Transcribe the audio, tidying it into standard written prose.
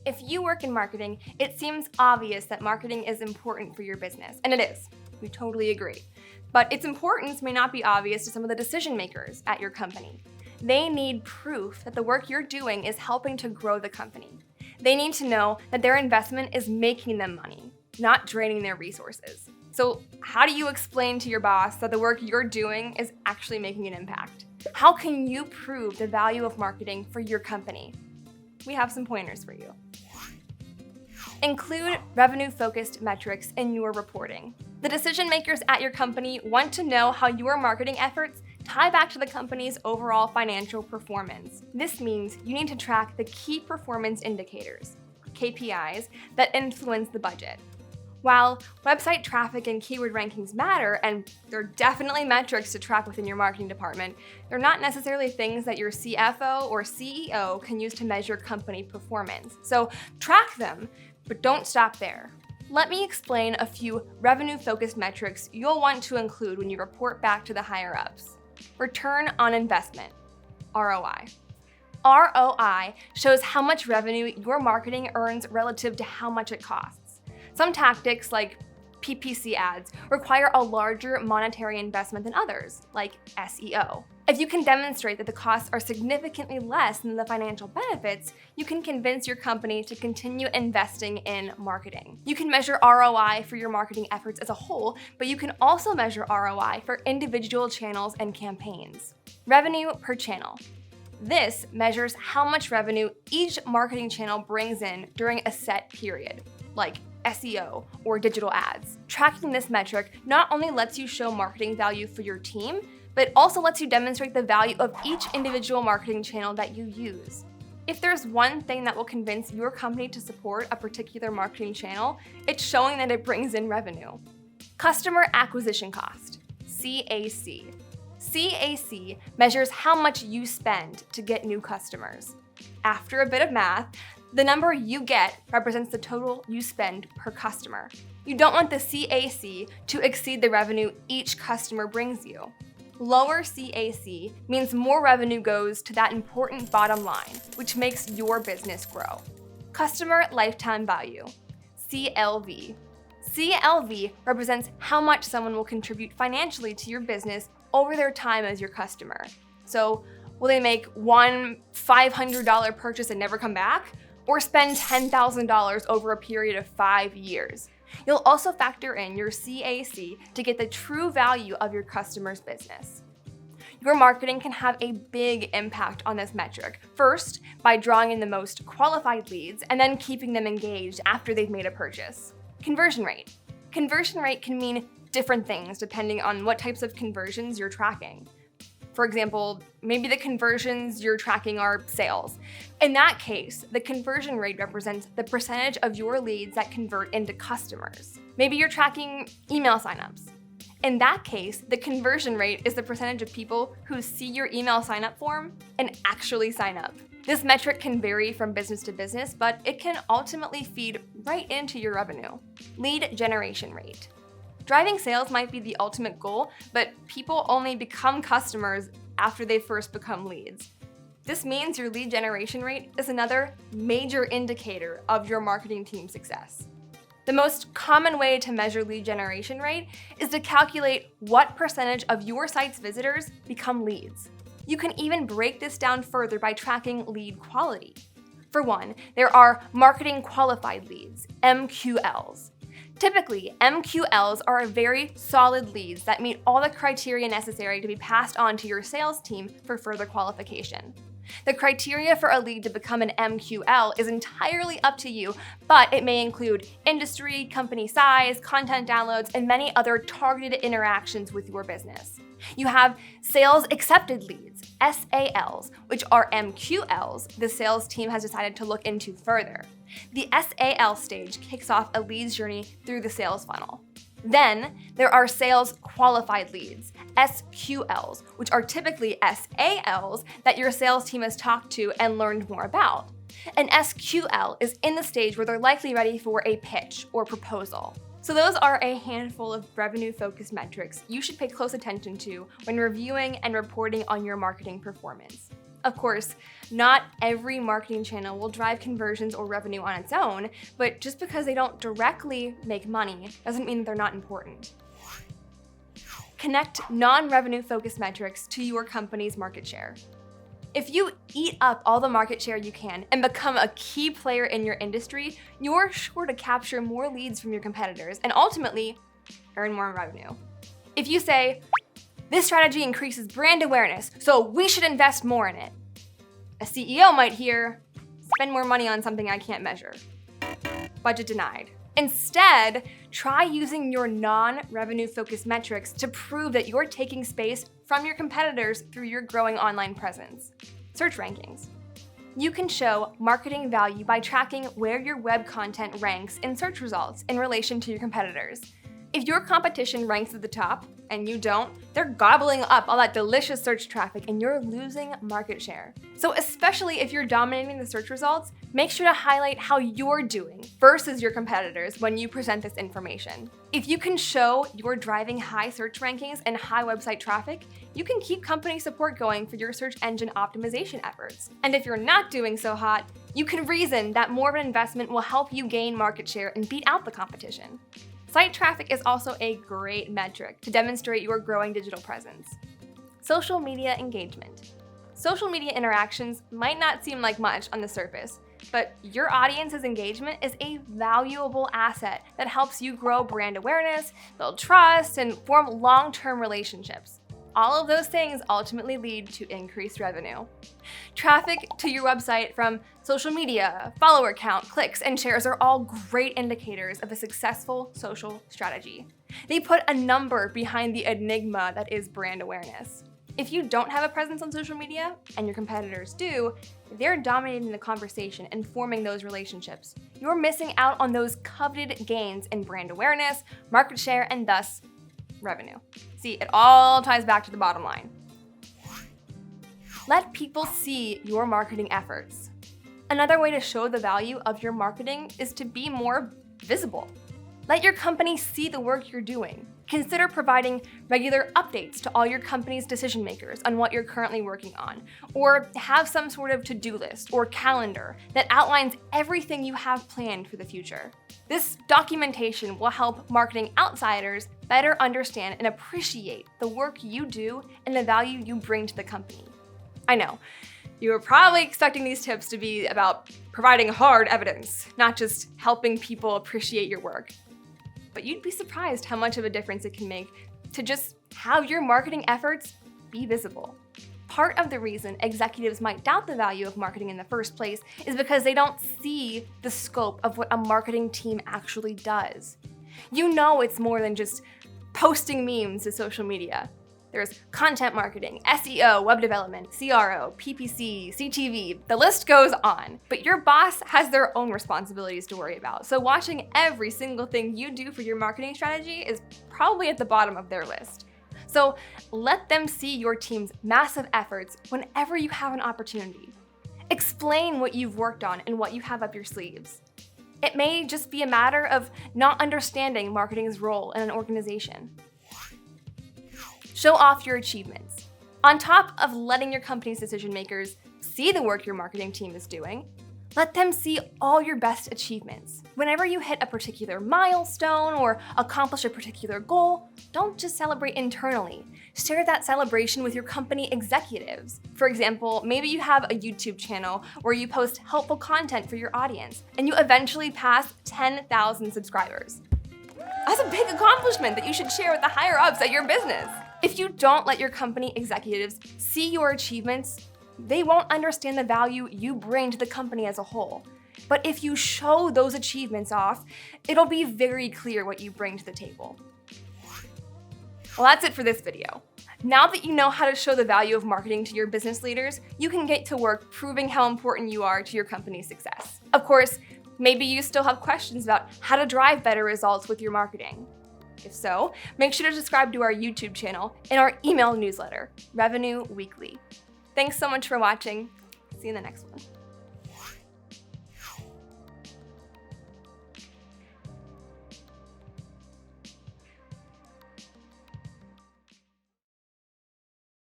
If you work in marketing, it seems obvious that marketing is important for your business, and it is. We totally agree. But its importance may not be obvious to some of the decision makers at your company. They need proof that the work you're doing is helping to grow the company. They need to know that their investment is making them money, not draining their resources. So how do you explain to your boss that the work you're doing is actually making an impact? How can you prove the value of marketing for your company? We have some pointers for you. Include revenue-focused metrics in your reporting. The decision makers at your company want to know how your marketing efforts tie back to the company's overall financial performance. This means you need to track the key performance indicators, KPIs, that influence the budget. While website traffic and keyword rankings matter, and they're definitely metrics to track within your marketing department, they're not necessarily things that your CFO or CEO can use to measure company performance. So track them, but don't stop there. Let me explain a few revenue-focused metrics you'll want to include when you report back to the higher-ups. Return on investment, ROI. ROI shows how much revenue your marketing earns relative to how much it costs. Some tactics, like PPC ads, require a larger monetary investment than others, like SEO. If you can demonstrate that the costs are significantly less than the financial benefits, you can convince your company to continue investing in marketing. You can measure ROI for your marketing efforts as a whole, but you can also measure ROI for individual channels and campaigns. Revenue per channel. This measures how much revenue each marketing channel brings in during a set period, like SEO or digital ads. Tracking this metric not only lets you show marketing value for your team, but also lets you demonstrate the value of each individual marketing channel that you use. If there's one thing that will convince your company to support a particular marketing channel, it's showing that it brings in revenue. Customer acquisition cost, CAC. CAC measures how much you spend to get new customers. After a bit of math, the number you get represents the total you spend per customer. You don't want the CAC to exceed the revenue each customer brings you. Lower CAC means more revenue goes to that important bottom line, which makes your business grow. Customer lifetime value, CLV. CLV represents how much someone will contribute financially to your business over their time as your customer. So, will they make one $500 purchase and never come back? Or spend $10,000 over a period of 5 years? You'll also factor in your CAC to get the true value of your customer's business. Your marketing can have a big impact on this metric. First, by drawing in the most qualified leads and then keeping them engaged after they've made a purchase. Conversion rate. Conversion rate can mean different things depending on what types of conversions you're tracking. For example, maybe the conversions you're tracking are sales. In that case, the conversion rate represents the percentage of your leads that convert into customers. Maybe you're tracking email signups. In that case, the conversion rate is the percentage of people who see your email sign-up form and actually sign up. This metric can vary from business to business, but it can ultimately feed right into your revenue. Lead generation rate. Driving sales might be the ultimate goal, but people only become customers after they first become leads. This means your lead generation rate is another major indicator of your marketing team's success. The most common way to measure lead generation rate is to calculate what percentage of your site's visitors become leads. You can even break this down further by tracking lead quality. For one, there are marketing qualified leads, MQLs. Typically, MQLs are very solid leads that meet all the criteria necessary to be passed on to your sales team for further qualification. The criteria for a lead to become an MQL is entirely up to you, but it may include industry, company size, content downloads, and many other targeted interactions with your business. You have sales accepted leads, SALs, which are MQLs the sales team has decided to look into further. The SAL stage kicks off a leads journey through the sales funnel. Then there are sales qualified leads, SQLs, which are typically SALs that your sales team has talked to and learned more about. An SQL is in the stage where they're likely ready for a pitch or proposal. So those are a handful of revenue-focused metrics you should pay close attention to when reviewing and reporting on your marketing performance. Of course, not every marketing channel will drive conversions or revenue on its own, but just because they don't directly make money doesn't mean they're not important. Connect non-revenue focused metrics to your company's market share. If you eat up all the market share you can and become a key player in your industry, you're sure to capture more leads from your competitors and ultimately earn more revenue. If you say, "This strategy increases brand awareness, so we should invest more in it," a CEO might hear, "Spend more money on something I can't measure." Budget denied. Instead, try using your non-revenue focused metrics to prove that you're taking space from your competitors through your growing online presence. Search rankings. You can show marketing value by tracking where your web content ranks in search results in relation to your competitors. If your competition ranks at the top and you don't, they're gobbling up all that delicious search traffic and you're losing market share. So especially if you're dominating the search results, make sure to highlight how you're doing versus your competitors when you present this information. If you can show you're driving high search rankings and high website traffic, you can keep company support going for your search engine optimization efforts. And if you're not doing so hot, you can reason that more of an investment will help you gain market share and beat out the competition. Site traffic is also a great metric to demonstrate your growing digital presence. Social media engagement. Social media interactions might not seem like much on the surface, but your audience's engagement is a valuable asset that helps you grow brand awareness, build trust, and form long-term relationships. All of those things ultimately lead to increased revenue. Traffic to your website from social media, follower count, clicks, and shares are all great indicators of a successful social strategy. They put a number behind the enigma that is brand awareness. If you don't have a presence on social media, and your competitors do, they're dominating the conversation and forming those relationships. You're missing out on those coveted gains in brand awareness, market share, and thus revenue. See, it all ties back to the bottom line. Let people see your marketing efforts. Another way to show the value of your marketing is to be more visible. Let your company see the work you're doing. Consider providing regular updates to all your company's decision makers on what you're currently working on, or have some sort of to-do list or calendar that outlines everything you have planned for the future. This documentation will help marketing outsiders better understand and appreciate the work you do and the value you bring to the company. I know, you were probably expecting these tips to be about providing hard evidence, not just helping people appreciate your work. But you'd be surprised how much of a difference it can make to just have your marketing efforts be visible. Part of the reason executives might doubt the value of marketing in the first place is because they don't see the scope of what a marketing team actually does. You know it's more than just posting memes to social media. There's content marketing, SEO, web development, CRO, PPC, CTV, the list goes on. But your boss has their own responsibilities to worry about, so watching every single thing you do for your marketing strategy is probably at the bottom of their list. So let them see your team's massive efforts whenever you have an opportunity. Explain what you've worked on and what you have up your sleeves. It may just be a matter of not understanding marketing's role in an organization. Show off your achievements. On top of letting your company's decision makers see the work your marketing team is doing, let them see all your best achievements. Whenever you hit a particular milestone or accomplish a particular goal, don't just celebrate internally. Share that celebration with your company executives. For example, maybe you have a YouTube channel where you post helpful content for your audience, and you eventually pass 10,000 subscribers. That's a big accomplishment that you should share with the higher-ups at your business. If you don't let your company executives see your achievements, they won't understand the value you bring to the company as a whole. But if you show those achievements off, it'll be very clear what you bring to the table. Well, that's it for this video. Now that you know how to show the value of marketing to your business leaders, you can get to work proving how important you are to your company's success. Of course, maybe you still have questions about how to drive better results with your marketing. If so, make sure to subscribe to our YouTube channel and our email newsletter, Revenue Weekly. Thanks so much for watching. See you in the next one.